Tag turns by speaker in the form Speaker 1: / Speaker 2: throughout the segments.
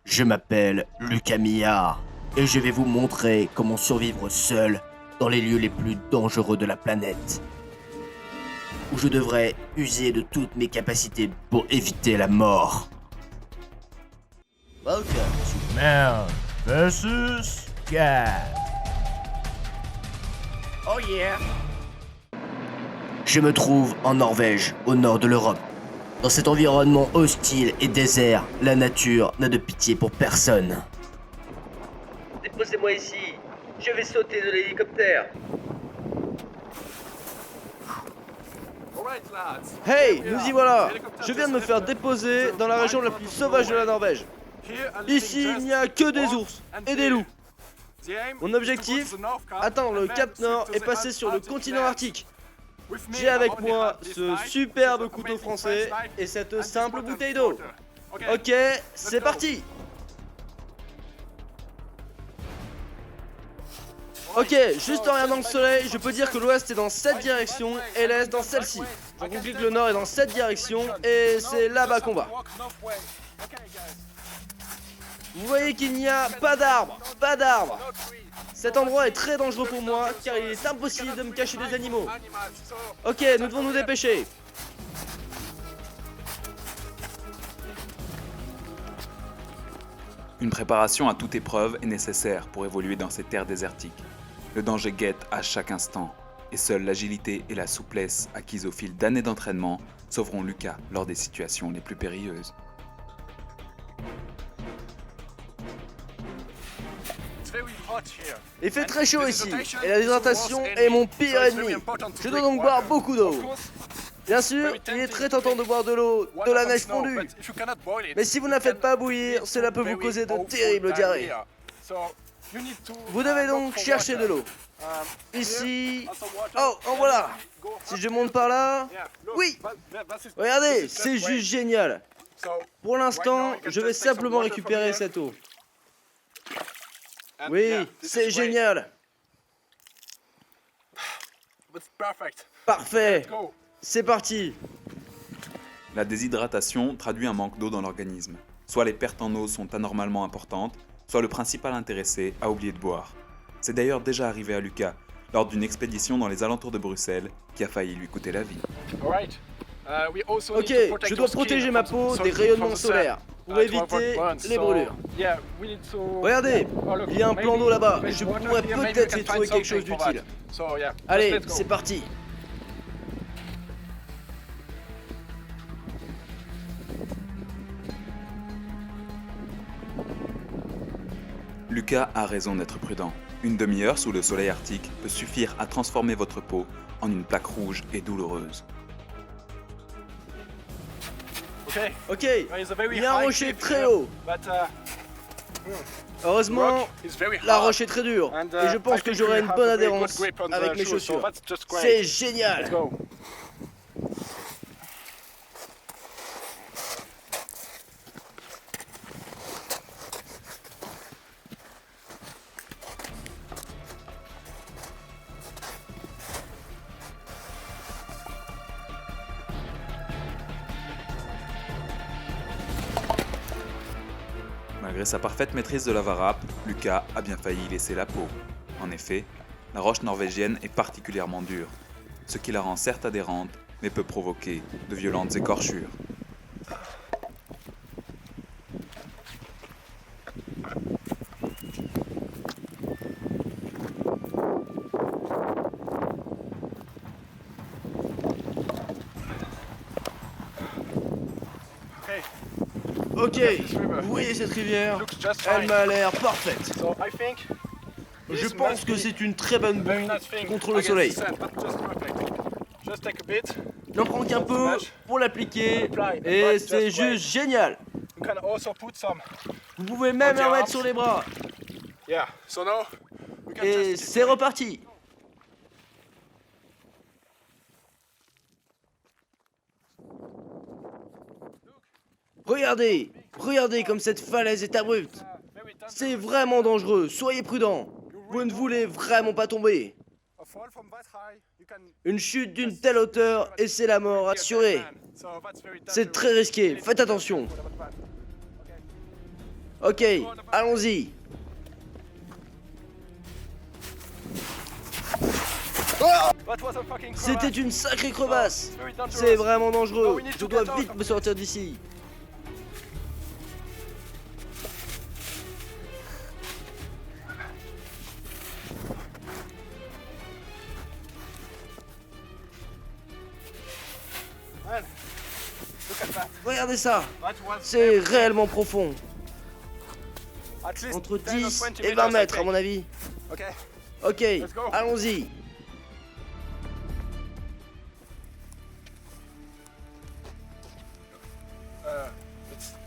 Speaker 1: Je m'appelle Lucas Millard et je vais vous montrer comment survivre seul dans les lieux les plus dangereux de la planète. Où je devrais user de toutes mes capacités pour éviter la mort. Welcome to Man vs. Cat. Oh yeah. Je me trouve en Norvège, au nord de l'Europe. Dans cet environnement hostile et désert, la nature n'a de pitié pour personne. Déposez-moi ici, je vais sauter de l'hélicoptère.
Speaker 2: Hey, nous y voilà! Je viens de me faire déposer dans la région la plus sauvage de la Norvège. Ici, il n'y a que des ours et des loups. Mon objectif, atteindre le Cap Nord et passer sur le continent arctique. J'ai avec moi ce superbe couteau français et cette simple bouteille d'eau. Ok, c'est parti! Ok, juste en regardant le soleil, je peux dire que l'ouest est dans cette direction et l'est dans celle-ci. J'en conclus que le nord est dans cette direction et c'est là-bas qu'on va. Vous voyez qu'il n'y a pas d'arbres, pas d'arbres. Cet endroit est très dangereux pour moi car il est impossible de me cacher des animaux. Ok, nous devons nous dépêcher.
Speaker 3: Une préparation à toute épreuve est nécessaire pour évoluer dans ces terres désertiques. Le danger guette à chaque instant, et seule l'agilité et la souplesse acquises au fil d'années d'entraînement sauveront Lucas lors des situations les plus périlleuses.
Speaker 2: Il fait très chaud ici, et la déshydratation est mon pire ennemi. Je dois donc boire beaucoup d'eau. Bien sûr, il est très tentant de boire de l'eau, de la neige fondue. Mais si vous ne la faites pas bouillir, cela peut vous causer de terribles diarrhées. Vous devez donc chercher de l'eau. Ici... Oh, en voilà! Si je monte par là... Oui! Regardez, c'est juste génial. Pour l'instant, je vais simplement récupérer cette eau. Oui, c'est génial. Parfait. C'est parti.
Speaker 3: La déshydratation traduit un manque d'eau dans l'organisme. Soit les pertes en eau sont anormalement importantes, soit le principal intéressé a oublié de boire. C'est d'ailleurs déjà arrivé à Lucas, lors d'une expédition dans les alentours de Bruxelles, qui a failli lui coûter la vie.
Speaker 2: Ok, je dois protéger ma peau des rayonnements solaires, pour éviter les brûlures. Regardez, il y a un plan d'eau là-bas, et je pourrais peut-être y trouver quelque chose d'utile. Allez, c'est parti.
Speaker 3: Lucas a raison d'être prudent. Une demi-heure sous le soleil arctique peut suffire à transformer votre peau en une plaque rouge et douloureuse.
Speaker 2: Ok, il y a un rocher très haut. Heureusement, la roche est très dure, et je pense que j'aurai une bonne adhérence avec mes chaussures. C'est génial.
Speaker 3: Malgré sa parfaite maîtrise de la varap, Lucas a bien failli y laisser la peau. En effet, la roche norvégienne est particulièrement dure, ce qui la rend certes adhérente, mais peut provoquer de violentes écorchures.
Speaker 2: Ok, vous voyez cette rivière? Elle m'a l'air parfaite. Je pense que c'est une très bonne bulle contre le soleil. N'en prends qu'un peu pour l'appliquer et c'est juste génial. Vous pouvez même en mettre sur les bras. Et c'est reparti. Regardez, regardez comme cette falaise est abrupte. C'est vraiment dangereux, soyez prudents. Vous ne voulez vraiment pas tomber. Une chute d'une telle hauteur et c'est la mort assurée. C'est très risqué, faites attention. Ok, allons-y. C'était une sacrée crevasse. C'est vraiment dangereux. Je dois vite me sortir d'ici. Regardez ça. C'est réellement profond. Entre 10 et 20 mètres à mon avis. Ok, allons-y.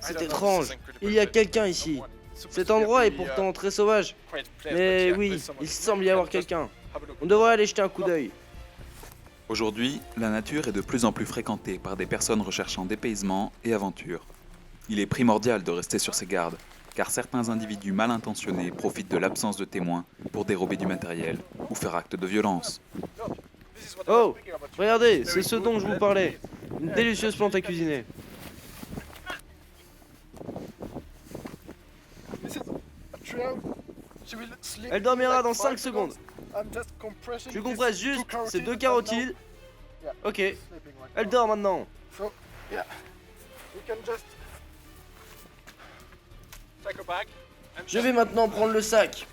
Speaker 2: C'est étrange. Il y a quelqu'un ici. Cet endroit est pourtant très sauvage. Mais oui, il semble y avoir quelqu'un. On devrait aller jeter un coup d'œil.
Speaker 3: Aujourd'hui, la nature est de plus en plus fréquentée par des personnes recherchant dépaysement et aventure. Il est primordial de rester sur ses gardes, car certains individus mal intentionnés profitent de l'absence de témoins pour dérober du matériel ou faire acte de violence.
Speaker 2: Oh, regardez, c'est ce dont je vous parlais. Une délicieuse plante à cuisiner. Elle dormira dans 5 secondes. Je compresse juste ces 2 carotides. Ok, elle dort maintenant. Je vais maintenant prendre le sac.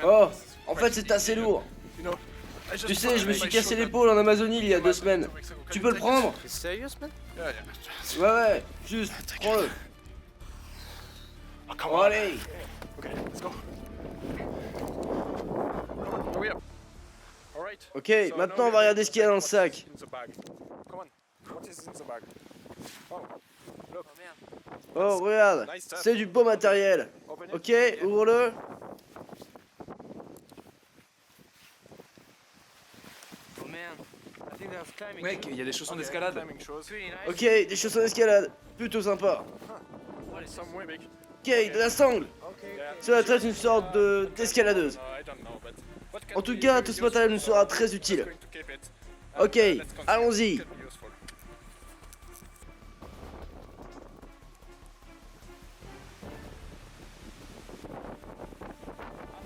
Speaker 2: Oh, en fait c'est assez lourd. Tu sais, je me suis cassé l'épaule en Amazonie il y a 2 semaines. Tu peux le prendre? Ouais, juste, prends-le. Bon, allez. Ok, maintenant on va regarder ce qu'il y a dans le sac. Oh, regarde, c'est du beau matériel. Ok, ouvre-le.
Speaker 3: Mec, il y a des chaussons d'escalade.
Speaker 2: Ok, des chaussons d'escalade. Plutôt sympa. Ok, de la sangle. Cela traite une sorte d'escaladeuse. En tout cas, tout ce matériel nous sera très utile. Ok, allons-y.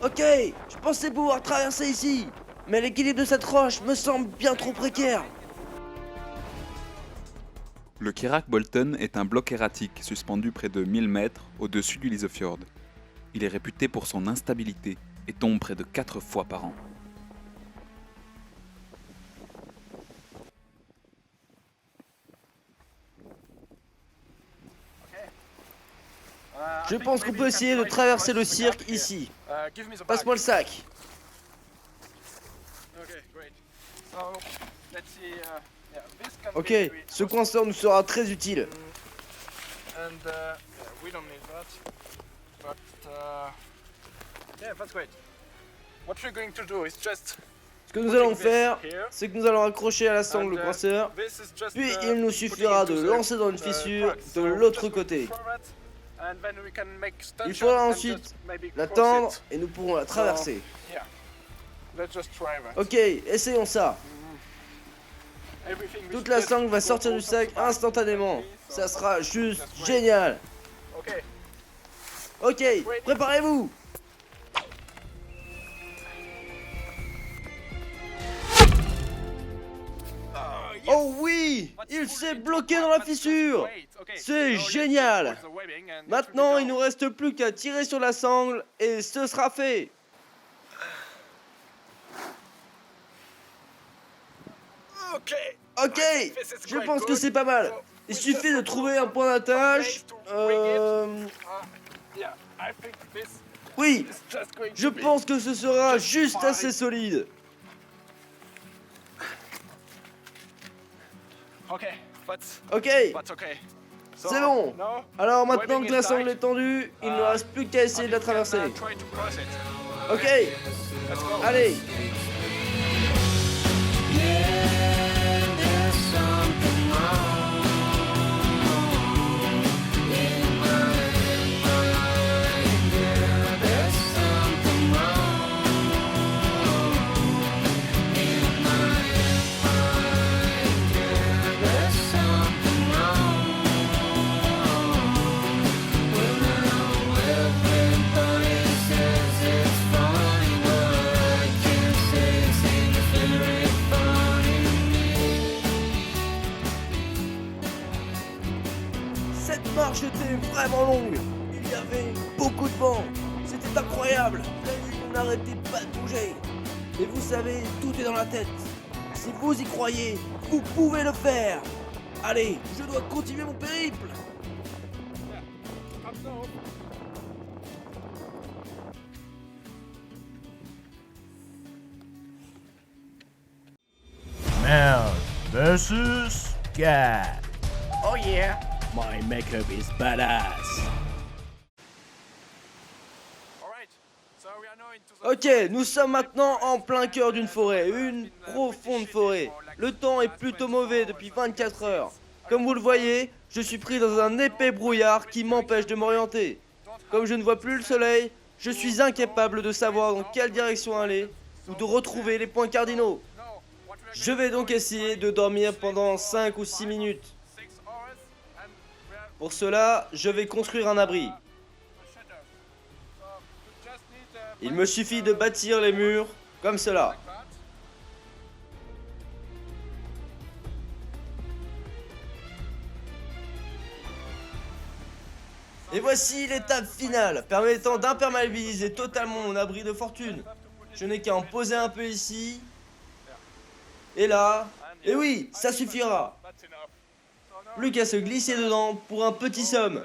Speaker 2: Ok, je pensais pouvoir traverser ici, mais l'équilibre de cette roche me semble bien trop précaire.
Speaker 3: Le Kerak Bolton est un bloc erratique suspendu près de 1000 mètres au-dessus du Lysefjord. Il est réputé pour son instabilité et tombe près de 4 fois par an.
Speaker 2: Je pense qu'on peut essayer de traverser le cirque ici. Passe-moi le sac. Ok, ce coinceur nous sera très utile. Ce que nous allons faire, c'est que nous allons accrocher à la sangle le coinceur, puis il nous suffira de lancer dans une fissure de l'autre côté. Il faudra ensuite l'attendre et nous pourrons la traverser. Ok, essayons ça. Toute la sangle va sortir du sac instantanément. Ça sera juste génial. Ok, préparez-vous. Oh oui, il s'est bloqué dans la fissure. C'est génial. Maintenant, il nous reste plus qu'à tirer sur la sangle et ce sera fait. Ok, je pense que c'est pas mal. Il suffit de trouver un point d'attache. Oui, je pense que ce sera juste assez solide. Ok, c'est bon. Alors maintenant que la sangle est tendue, il ne reste plus qu'à essayer de la traverser. Ok, allez. marche était vraiment longue. Il y avait beaucoup de vent. C'était incroyable. La nuit n'arrêtait pas de bouger. Et vous savez, tout est dans la tête. Si vous y croyez, vous pouvez le faire. Allez, je dois continuer mon périple.
Speaker 1: Man versus cat.
Speaker 2: Oh yeah, my makeup is badass. Ok, nous sommes maintenant en plein cœur d'une forêt, une profonde forêt. Le temps est plutôt mauvais depuis 24 heures. Comme vous le voyez, je suis pris dans un épais brouillard qui m'empêche de m'orienter. Comme je ne vois plus le soleil, je suis incapable de savoir dans quelle direction aller ou de retrouver les points cardinaux. Je vais donc essayer de dormir pendant 5 ou 6 minutes. Pour cela, je vais construire un abri. Il me suffit de bâtir les murs comme cela. Et voici l'étape finale, permettant d'imperméabiliser totalement mon abri de fortune. Je n'ai qu'à en poser un peu ici. Et là. Et oui, ça suffira. Plus qu'à se glisser dedans pour un petit somme.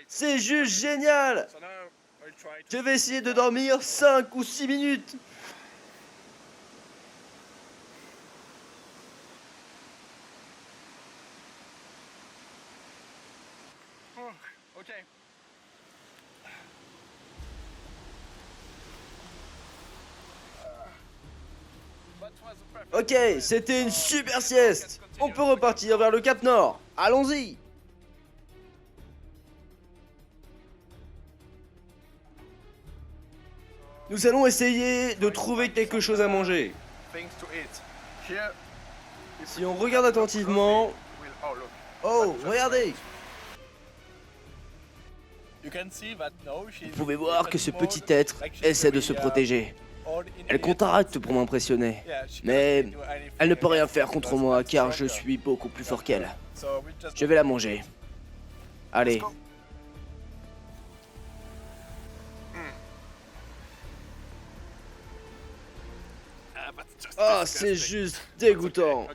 Speaker 2: C'est juste génial! Je vais essayer de dormir 5 ou 6 minutes. Ok, c'était une super sieste. On peut repartir vers le Cap Nord. Allons-y. Nous allons essayer de trouver quelque chose à manger. Si on regarde attentivement... Oh, regardez! Vous pouvez voir que ce petit être essaie de se protéger. Elle contracte pour m'impressionner. Mais elle ne peut rien faire contre moi car je suis beaucoup plus fort qu'elle. Je vais la manger. Allez. Ah, c'est juste dégoûtant.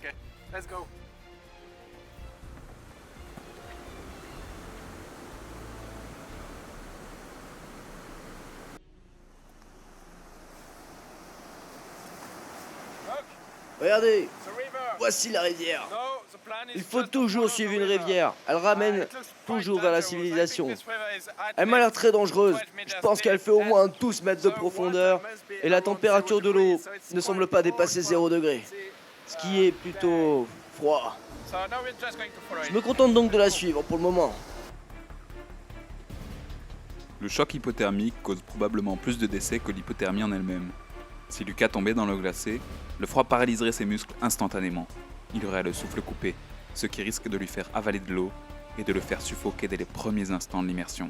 Speaker 2: Regardez, voici la rivière. Il faut toujours suivre une rivière. Elle ramène toujours vers la civilisation. Elle m'a l'air très dangereuse. Je pense qu'elle fait au moins 12 mètres de profondeur et la température de l'eau ne semble pas dépasser 0 degré. Ce qui est plutôt froid. Je me contente donc de la suivre pour le moment.
Speaker 3: Le choc hypothermique cause probablement plus de décès que l'hypothermie en elle-même. Si Lucas tombait dans l'eau glacée, le froid paralyserait ses muscles instantanément. Il aurait le souffle coupé, ce qui risque de lui faire avaler de l'eau et de le faire suffoquer dès les premiers instants de l'immersion.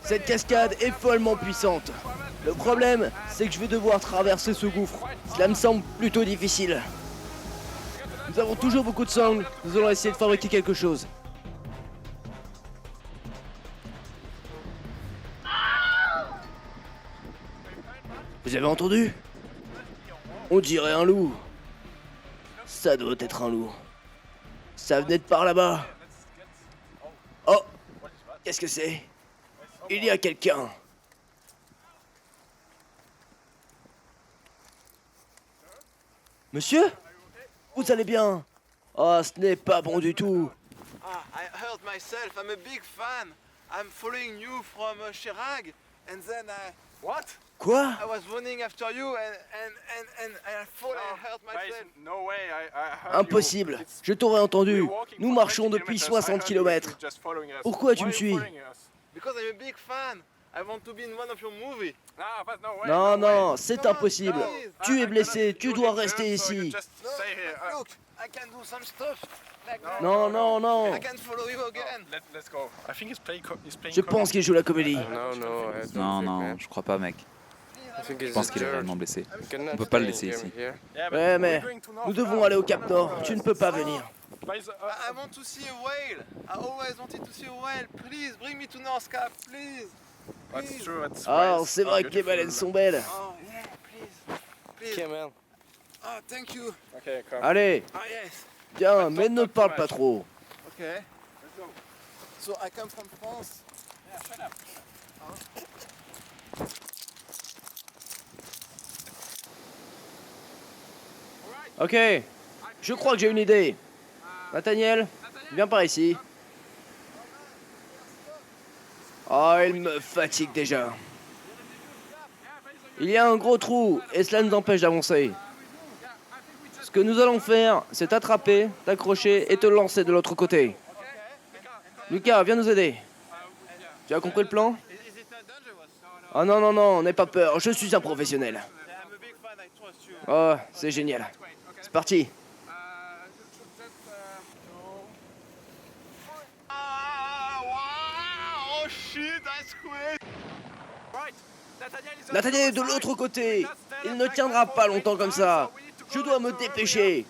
Speaker 2: Cette cascade est follement puissante. Le problème, c'est que je vais devoir traverser ce gouffre. Cela me semble plutôt difficile. Nous avons toujours beaucoup de sangles. Nous allons essayer de fabriquer quelque chose. Vous avez entendu? On dirait un loup. Ça doit être un loup. Ça venait de par là-bas. Oh! Qu'est-ce que c'est? Il y a quelqu'un. Monsieur? Vous allez bien? Ah, ce n'est pas bon du tout.
Speaker 4: I hurt myself. I'm a big fan. I'm following you from Chirag, and then I... What?
Speaker 2: Quoi?
Speaker 4: I was running after you and I fall and hurt myself.
Speaker 5: No way, I heard you.
Speaker 2: Impossible,
Speaker 5: It's-
Speaker 2: je t'aurais entendu.
Speaker 5: we're walking
Speaker 2: Nous
Speaker 5: for
Speaker 2: marchons
Speaker 5: 20
Speaker 2: depuis
Speaker 5: kilometers.
Speaker 2: 60
Speaker 5: I heard you
Speaker 2: km.
Speaker 5: just following us.
Speaker 2: Pourquoi tu
Speaker 5: Why
Speaker 2: me
Speaker 5: are you
Speaker 2: suis?
Speaker 5: following us?
Speaker 4: Because I'm a big fan. I want to be in one of your movies.
Speaker 5: Ah, but no way,
Speaker 2: Non,
Speaker 5: no way.
Speaker 2: non, c'est
Speaker 4: Non,
Speaker 2: impossible.
Speaker 4: non.
Speaker 2: Tu
Speaker 5: I
Speaker 2: es blessé,
Speaker 5: cannot-
Speaker 2: tu
Speaker 5: you're
Speaker 2: dois
Speaker 5: injured,
Speaker 2: rester
Speaker 5: so you
Speaker 2: ici.
Speaker 5: just stay here.
Speaker 4: Look, I can do some stuff. Like that.
Speaker 2: Non, non, non.
Speaker 4: I can follow you again.
Speaker 5: Let's go. I think he's playing.
Speaker 2: Je pense qu'il joue la comédie.
Speaker 3: Non, non, je crois pas, mec. Je pense qu'il est réellement blessé. On peut pas le laisser ici.
Speaker 2: Ouais, mais nous devons aller au Cap Nord. Tu ne peux pas venir.
Speaker 4: I want to see a whale. I always wanted to see a whale. Please bring me to North Cap, please.
Speaker 5: That's true. That's
Speaker 2: Ah,
Speaker 5: right.
Speaker 2: c'est vrai que les baleines sont belles.
Speaker 4: Oh yeah, please. Please.
Speaker 2: man.
Speaker 4: Oh, thank you.
Speaker 5: Okay, come.
Speaker 2: Allez,
Speaker 4: Oh yes.
Speaker 2: viens, mais ne parle pas trop.
Speaker 4: Okay. So I come from France.
Speaker 2: Ok, je crois que j'ai une idée. Nathaniel, viens par ici. Oh, il me fatigue déjà. Il y a un gros trou et cela nous empêche d'avancer. Ce que nous allons faire, c'est t'attraper, t'accrocher et te lancer de l'autre côté. Lucas, viens nous aider. Tu as compris le plan?
Speaker 4: Is it not dangerous?
Speaker 2: Oh non, non, non, n'aie pas peur, je suis un professionnel.
Speaker 4: Yeah, I'm a big fan. I trust you.
Speaker 2: Oh, c'est génial. C'est parti.
Speaker 4: Ah, wow! Oh shit, that's great.
Speaker 2: Nathaniel est de l'autre côté. Il ne tiendra pas longtemps comme ça. Je dois me dépêcher.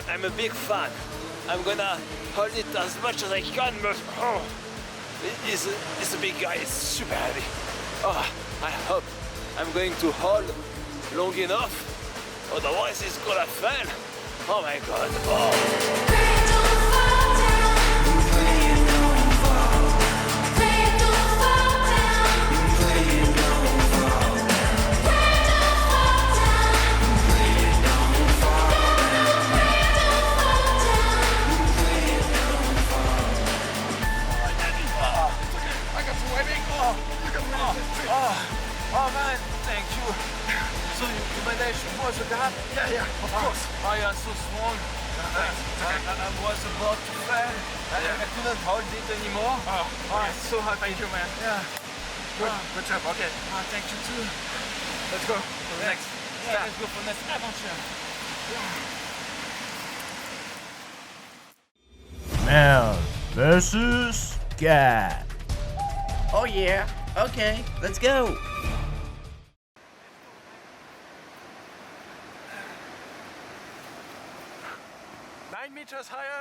Speaker 6: I'm a big fan. I'm gonna hold it as much as I can, but it's a big guy, it's super heavy. Oh, I hope I'm going to hold long enough, otherwise it's gonna fail. Oh my god. Oh.
Speaker 4: Oh man, thank you. So you managed to close the gap? Yeah, of course. I am so strong. I was about to fail. I couldn't hold it anymore. I'm so happy.
Speaker 5: Thank you, man.
Speaker 4: Yeah.
Speaker 5: Good job. Okay.
Speaker 4: Thank you too.
Speaker 5: Let's go for the next.
Speaker 4: Yeah, let's go for next adventure.
Speaker 1: Man versus cat.
Speaker 2: Oh yeah, ok, let's go.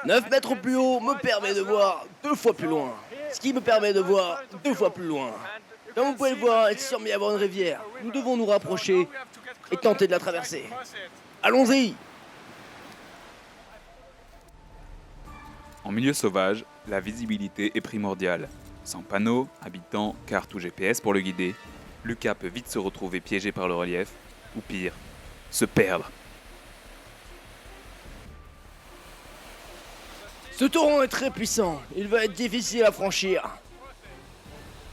Speaker 2: 9 mètres plus haut me permet de voir 2 fois plus loin. Ce qui me permet de voir 2 fois plus loin. Comme vous pouvez le voir, il semble y avoir une rivière. Nous devons nous rapprocher et tenter de la traverser. Allons-y!
Speaker 3: En milieu sauvage, la visibilité est primordiale. Sans panneaux, habitants, carte ou GPS pour le guider, Lucas peut vite se retrouver piégé par le relief, ou pire, se perdre.
Speaker 2: Ce torrent est très puissant. Il va être difficile à franchir.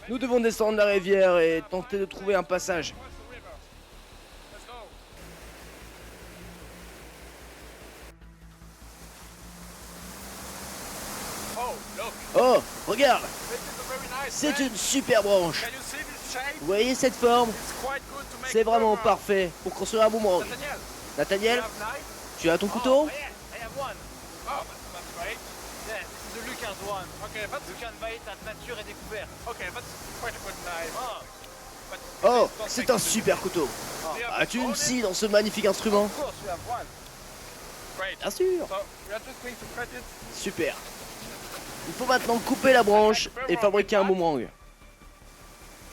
Speaker 2: Nous devons descendre la rivière et tenter de trouver un passage. Oh, regarde! C'est une super branche. Vous voyez cette forme? C'est vraiment parfait pour construire un boomerang. Nathaniel, tu as ton couteau?
Speaker 6: I have one. Oh, that's great. Yeah, this is the Lucas one.
Speaker 5: Okay, but
Speaker 6: You can buy it at Nature et Découverte.
Speaker 5: okay, that's quite a good knife.
Speaker 6: Oh,
Speaker 2: Oh, c'est un super couteau. As-tu une scie dans ce magnifique instrument?
Speaker 5: Of course, we have one. Great.
Speaker 2: Bien sûr.
Speaker 5: So we are just going to cut it.
Speaker 2: Super. Il faut maintenant couper la branche et fabriquer un boomerang.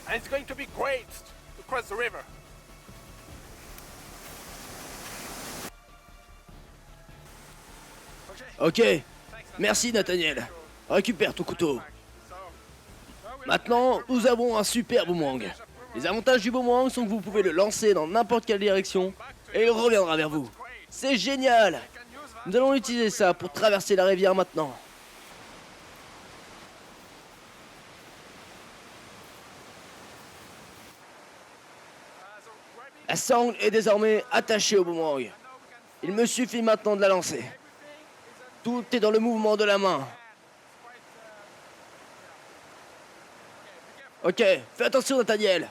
Speaker 5: And it's going to be great to cross the river.
Speaker 2: Ok. Merci Nathaniel. Récupère ton couteau. Maintenant, nous avons un super boomerang. Les avantages du boomerang sont que vous pouvez le lancer dans n'importe quelle direction et il reviendra vers vous. C'est génial! Nous allons utiliser ça pour traverser la rivière maintenant. La sangle est désormais attachée au boomerang. Il me suffit maintenant de la lancer. Tout est dans le mouvement de la main. Ok, fais attention Nathaniel.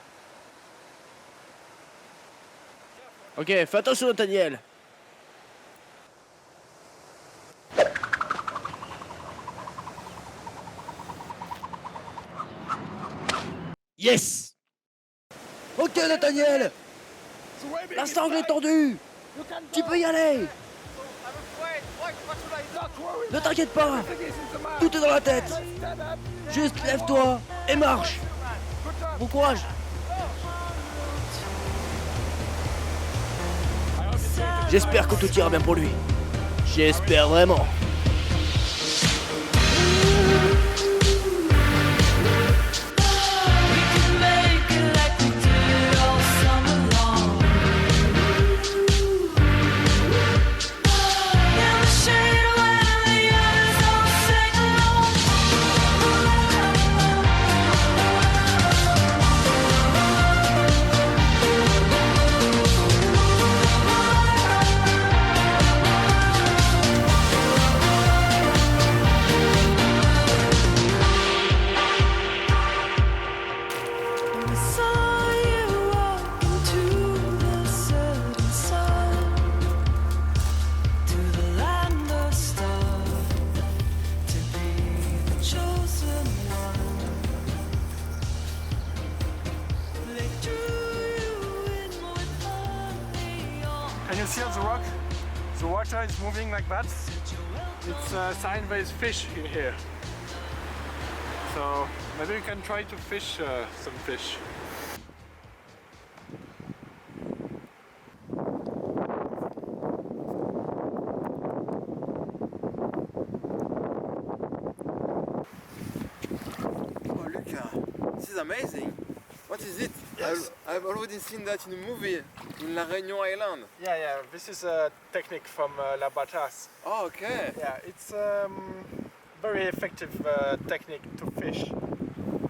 Speaker 2: Ok, fais attention Nathaniel. Yes. Ok Nathaniel. La sangle est tendue. Tu peux y aller. Ne t'inquiète pas. Tout est dans la tête. Juste lève-toi et marche. Bon courage. J'espère que tout ira bien pour lui. J'espère vraiment.
Speaker 5: Can you see on the rock? The water is moving like that. It's a sign there is fish in here. So maybe we can try to fish some fish.
Speaker 7: Oh, Luca, this is amazing. What is it?
Speaker 5: Yes.
Speaker 7: I've already seen that in a movie in La Réunion Island.
Speaker 5: Yeah. This is a technique from La Batas.
Speaker 7: Oh, okay.
Speaker 5: Yeah, it's very effective technique to fish.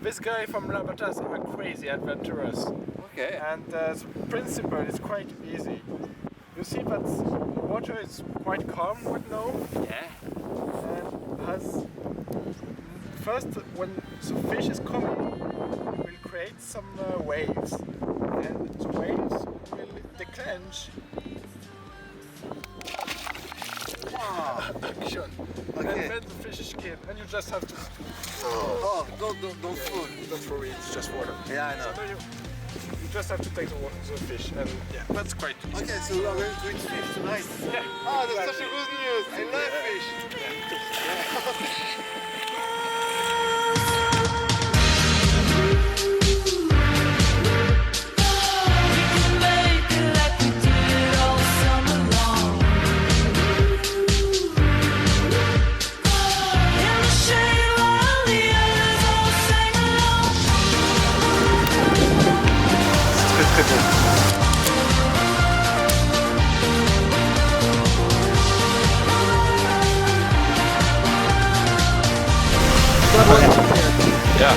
Speaker 5: This guy from La Batas are crazy adventurous.
Speaker 7: Okay.
Speaker 5: And the principle is quite easy. You see that the water is quite calm right now.
Speaker 7: Yeah.
Speaker 5: And has first when the fish is coming, will create some waves, and the waves will declench.
Speaker 7: Wow.
Speaker 5: Action.
Speaker 7: Okay.
Speaker 5: And then the fish is killed, and you just have to.
Speaker 7: Oh, don't fall.
Speaker 5: Don't worry, it's just water.
Speaker 7: Yeah, I know.
Speaker 5: So you just have to take the fish, and yeah, that's quite easy.
Speaker 7: Okay, so we are going to eat fish tonight.
Speaker 5: Yeah.
Speaker 7: Oh, that's such a good news. I love fish.
Speaker 3: Ja.